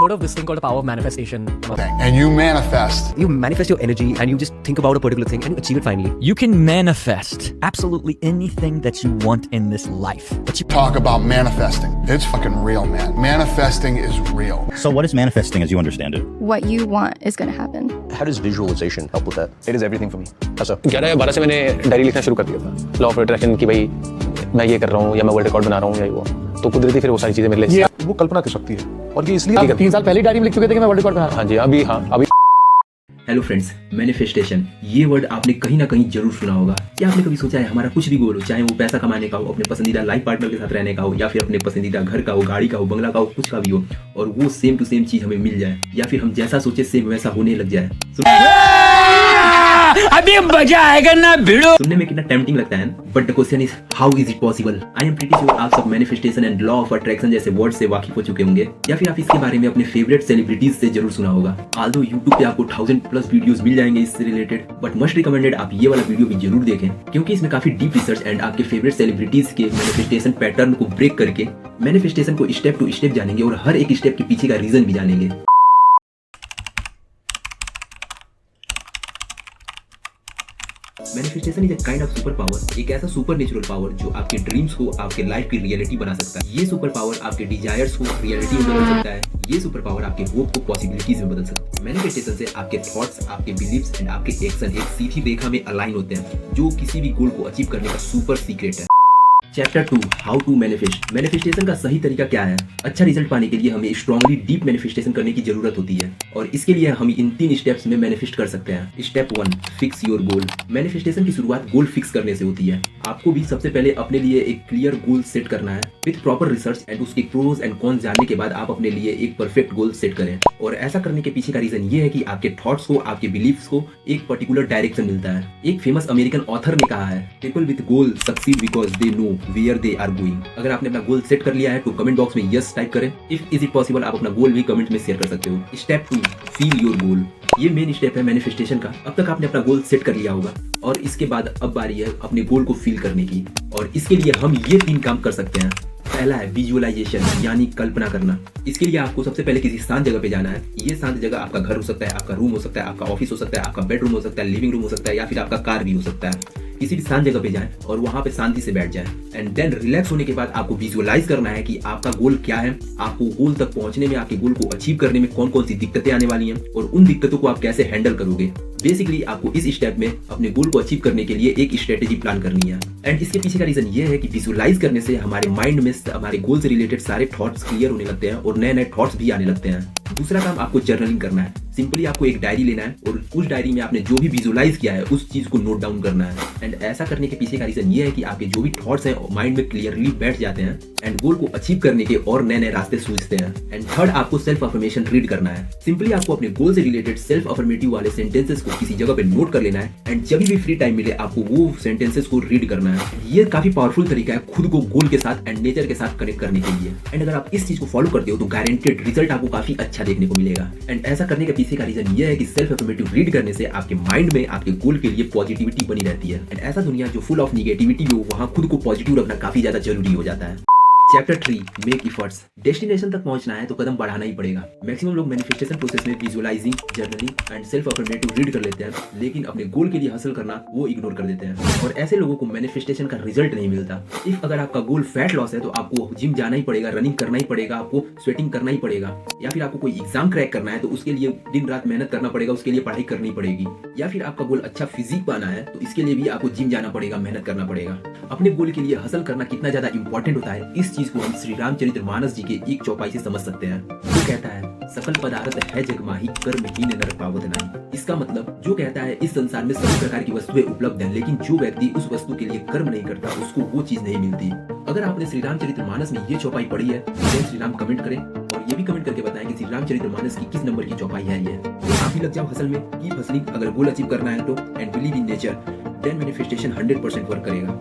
heard of this thing called the power of manifestation? And you manifest. You manifest your energy and you just think about a particular thing and you achieve it finally. You can manifest absolutely anything that you want in this life. But you Talk about manifesting. It's fucking real, man. Manifesting is real. So what is manifesting as you understand it? What you want is going to happen. How does visualization help with that? It is everything for me. अच्छा 11 या 12 से मैंने diary लिखना शुरू कर दिया था law of attraction की भाई मैं ये कर रहा हूँ या मैं वर्ल्ड रिकॉर्ड बना रहा हूँ या वो तो कुदरती फिर वो सारी चीजें मेरे लिए वो कल्पना की शक्ति है और ये इसलिए 3 साल पहले डायरी में लिख चुके थे कि मैं वर्ल्ड रिकॉर्ड बना रहा हूँ हाँ अभी हेलो फ्रेंड्स, मैनिफेस्टेशन ये वर्ड आपने कहीं ना कहीं जरूर सुना होगा। क्या आपने कभी सोचा है हमारा कुछ भी गोल हो, चाहे वो पैसा कमाने का हो, अपने पसंदीदा लाइफ पार्टनर के साथ रहने का हो, या फिर अपने पसंदीदा घर का हो, गाड़ी का हो, बंगला का हो, कुछ का भी हो, और वो सेम टू सेम चीज हमें मिल जाए या फिर हम जैसा सोचे सेम वैसा होने लग जाए। अभी मजा आएगा ना भिड़ो। सुनने में कितना टेम्पटिंग लगता है, but the question is how is it possible. I am pretty sure आप सब manifestation and law of attraction जैसे वर्ड से वाकिफ हो चुके होंगे, या फिर आप इसके बारे में अपने फेवरेट सेलिब्रिटीज से जरूर सुना होगा। आल्दो यूट्यूब पे आपको 1000+ वीडियोस मिल जाएंगे इससे रिलेटेड, बट मस्ट रिकमेंडेड आप ये वाला वीडियो भी जरूर देखें, क्योंकि इसमें काफी डीप रिसर्च एंड आपके फेवरेट सेलिब्रिटीज के मैनिफेस्टेशन पैटर्न को ब्रेक करके मैनिफेस्टेशन को स्टेप टू स्टेप जानेंगे और हर एक स्टेप के पीछे का रीजन भी जानेंगे। Manifestation is a kind of super power, एक ऐसा सुपर नेचुरल पावर जो आपके ड्रीम्स को आपके लाइफ की रियलिटी बना सकता है। ये सुपर पावर आपके डिजायर्स को रियलिटी में बदल सकता है। ये सुपर पावर आपके होप को पॉसिबिलिटीज में बदल सकता है। मैनिफेस्टेशन से आपके थॉट्स, आपके बिलीव्स एंड आपके एक्शन एक सीधी रेखा में अलाइन होते हैं, जो किसी भी गोल को अचीव करने का सुपर सीक्रेट है। Chapter 2 how to manifest. Manifestation का सही तरीका क्या है। अच्छा रिजल्ट पाने के लिए हमें स्ट्रांगली डीप मैनिफेस्टेशन करने की जरूरत होती है, और इसके लिए हम इन 3 स्टेप्स में मैनिफेस्ट कर सकते हैं। Step 1 fix your goal. Manifestation की शुरुआत गोल फिक्स करने से होती है। आपको भी सबसे पहले अपने लिए एक क्लियर गोल सेट करना है विद प्रॉपर रिसर्च एंड उसके प्रोज एंड कॉन्स जानने के बाद आप अपने लिए एक परफेक्ट गोल सेट करें। और ऐसा करने के पीछे का रीजन ये है कि आपके थॉट्स को, आपके बिलीफ्स को एक पर्टिकुलर डायरेक्शन मिलता है। एक फेमस अमेरिकन ऑथर ने कहा है, people with goal succeed because they know where they are going. अगर आपने अपना गोल सेट कर लिया है तो कमेंट बॉक्स में यस टाइप करें। इफ इज इट पॉसिबल आप अपना गोल भी कमेंट में शेयर कर सकते हो। Step 2 feel your goal. ये मेन स्टेप है मैनिफेस्टेशन का। अब तक आपने अपना गोल सेट कर लिया होगा और इसके बाद अब बारी है अपने गोल को फील करने की, और इसके लिए हम ये 3 काम कर सकते हैं। पहला है विजुअलाइजेशन, यानी कल्पना करना। इसके लिए आपको सबसे पहले किसी शांत जगह पे जाना है। ये शांत जगह आपका घर हो सकता है, आपका रूम हो सकता है, आपका ऑफिस हो सकता है, आपका बेडरूम हो सकता है, लिविंग रूम हो सकता है, या फिर आपका कार भी हो सकता है। किसी भी शांत जगह पे जाएं और वहां पे शांति से बैठ जाएं, एंड देन रिलैक्स होने के बाद आपको विजुअलाइज करना है कि आपका गोल क्या है, आपको गोल तक पहुंचने में, आपके गोल को अचीव करने में कौन कौन सी दिक्कतें आने वाली हैं और उन दिक्कतों को आप कैसे हैंडल करोगे। बेसिकली आपको इस स्टेप में अपने गोल को अचीव करने के लिए एक स्ट्रेटेजी प्लान करनी है, एंड इसके पीछे का रीजन ये है कि विजुअलाइज करने से हमारे माइंड में हमारे गोल से रिलेटेड सारे थॉट्स क्लियर होने लगते हैं और नए नए थॉट्स भी आने लगते हैं। दूसरा काम आपको जर्नलिंग करना है। सिंपली आपको एक डायरी लेना है और उस डायरी में आपने जो भी विजुअलाइज किया है उस चीज को नोट डाउन करना है, एंड ऐसा करने के पीछे का रीजन ये है कि आपके जो भी थॉट्स हैं माइंड में क्लियरली बैठ जाते हैं एंड गोल को अचीव करने के और नए नए रास्ते सूझते हैं। एंड थर्ड आपको सेल्फ अफर्मेशन रीड करना है। सिंपली आपको अपने गोल से रिलेटेड सेल्फ अफर्मेटिव वाले सेंटेंसेस को किसी जगह पे नोट कर लेना है, एंड जब भी फ्री टाइम मिले आपको वो सेंटेंसेस को रीड करना है। ये काफी पावरफुल तरीका है खुद को गोल के साथ एंड नेचर के साथ कनेक्ट करने के लिए, एंड अगर आप इस चीज को फॉलो करते हो तो गारंटेड रिजल्ट आपको काफी अच्छा देखने को मिलेगा। एंड ऐसा करने के पीछे का रीजन ये है कि सेल्फ अफर्मेटिव रीड करने से आपके माइंड में आपके गोल के लिए पॉजिटिविटी बनी रहती है, एंड ऐसा दुनिया जो फुल ऑफ निगेटिविटी हो वहां खुद को पॉजिटिव रखना काफी ज्यादा जरूरी हो जाता है। Chapter 3 make efforts. डेस्टिनेशन तक पहुंचना है तो कदम बढ़ाना ही पड़ेगा। मैक्सिमम लोग मैनिफेस्टेशन प्रोसेस में visualising, journaling and self affirmative read कर लेते हैं, लेकिन अपने गोल के लिए हासिल करना वो इग्नोर कर देते हैं, और ऐसे लोगों को मैनिफेस्टेशन का रिजल्ट नहीं मिलता। इफ अगर आपका गोल फैट लॉस है तो आपको जिम जाना ही पड़ेगा, रनिंग करना ही पड़ेगा, आपको स्वेटिंग करना ही पड़ेगा, या फिर आपको कोई एग्जाम क्रैक करना है तो उसके लिए दिन रात मेहनत करना पड़ेगा, उसके लिए पढ़ाई करनी पड़ेगी, या फिर आपका गोल अच्छा फिजिक पाना है तो इसके लिए भी आपको जिम जाना पड़ेगा, मेहनत करना पड़ेगा। अपने गोल के लिए हासिल करना कितना ज्यादा इंपॉर्टेंट होता है इस चीज को हम श्री रामचरितमानस जी के एक चौपाई से समझ सकते हैं। वो कहता है सकल पदार्थ है जगमाही कर्महीन नर पावत नाही। इसका मतलब जो कहता है इस संसार में सभी प्रकार की वस्तुएं उपलब्ध हैं, लेकिन जो व्यक्ति उस वस्तु के लिए कर्म नहीं करता उसको वो चीज नहीं मिलती। अगर आपने श्री रामचरितमानस में ये चौपाई पढ़ी है तो श्री राम कमेंट करें, और ये भी कमेंट करके बताएं कि श्री रामचरितमानस की किस नंबर की चौपाई है ये। तो आप भी लग जाओ हसल में कि फसली अगर गोल अचीव करना है तो, and believe in nature, then manifestation 100% work करेगा।